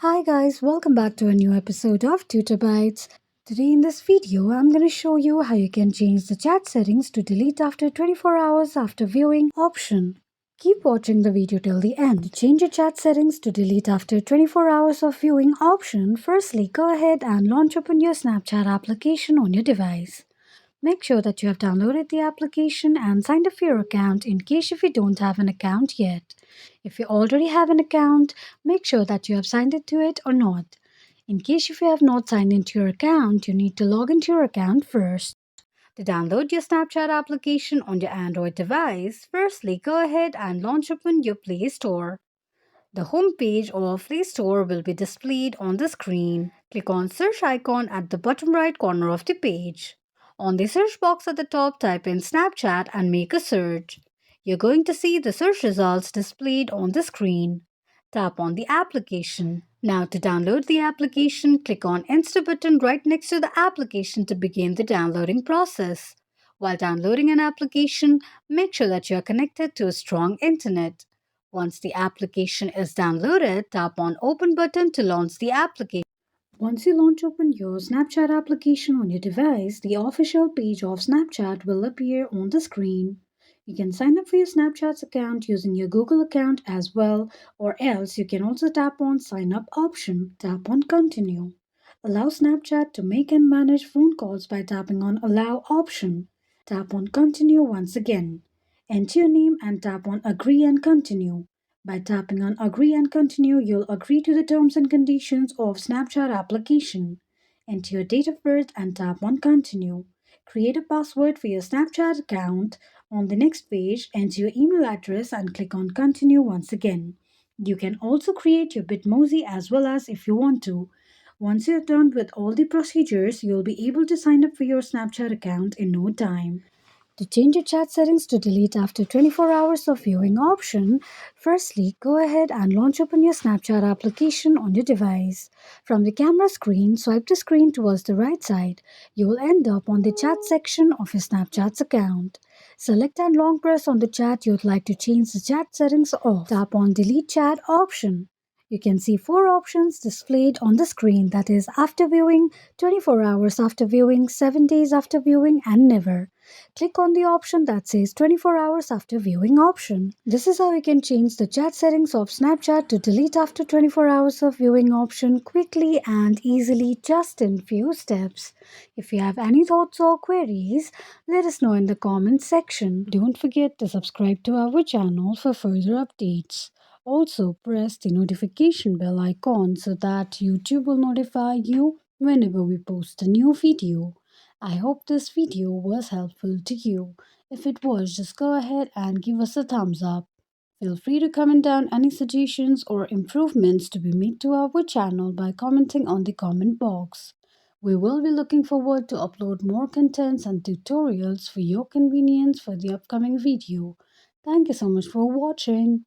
Hi guys, welcome back to a new episode of Tutor Bytes. Today in this video, I'm going to show you how you can change the chat settings to delete after 24 hours after viewing option. Keep watching the video till the end. To change your chat settings to delete after 24 hours of viewing option, firstly go ahead and launch open your Snapchat application on your device. Make sure that you have downloaded the application and signed up for your account in case if you don't have an account yet. If you already have an account, make sure that you have signed into it or not. In case if you have not signed into your account, you need to log into your account first. To download your Snapchat application on your Android device, firstly go ahead and launch open your Play Store. The home page of Play Store will be displayed on the screen. Click on search icon at the bottom right corner of the page. On the search box at the top, type in Snapchat and make a search. You're going to see the search results displayed on the screen. Tap on the application. Now to download the application, click on Insta button right next to the application to begin the downloading process. While downloading an application, make sure that you are connected to a strong internet. Once the application is downloaded, tap on Open button to launch the application. Once you launch open your Snapchat application on your device, the official page of Snapchat will appear on the screen. You can sign up for your Snapchat's account using your Google account as well, or else you can also tap on Sign Up option. Tap on Continue. Allow Snapchat to make and manage phone calls by tapping on Allow option. Tap on Continue once again. Enter your name and tap on Agree and Continue. By tapping on Agree and Continue, you'll agree to the terms and conditions of Snapchat application. Enter your date of birth and tap on Continue. Create a password for your Snapchat account. On the next page, enter your email address and click on Continue once again. You can also create your Bitmoji as well as if you want to. Once you're done with all the procedures, you'll be able to sign up for your Snapchat account in no time. To change your chat settings to delete after 24 hours of viewing option, firstly go ahead and launch open your Snapchat application on your device. From the camera screen, swipe the screen towards the right side. You will end up on the chat section of your Snapchat's account. Select and long press on the chat you would like to change the chat settings off. Tap on Delete Chat option. You can see four options displayed on the screen, that is after viewing, 24 hours after viewing, 7 days after viewing and never. Click on the option that says 24 hours after viewing option. This is how you can change the chat settings of Snapchat to delete after 24 hours of viewing option quickly and easily just in few steps. If you have any thoughts or queries, let us know in the comments section. Don't forget to subscribe to our channel for further updates. Also, press the notification bell icon so that YouTube will notify you whenever we post a new video. I hope this video was helpful to you. If it was, just go ahead and give us a thumbs up. Feel free to comment down any suggestions or improvements to be made to our channel by commenting on the comment box. We will be looking forward to upload more contents and tutorials for your convenience for the upcoming video. Thank you so much for watching.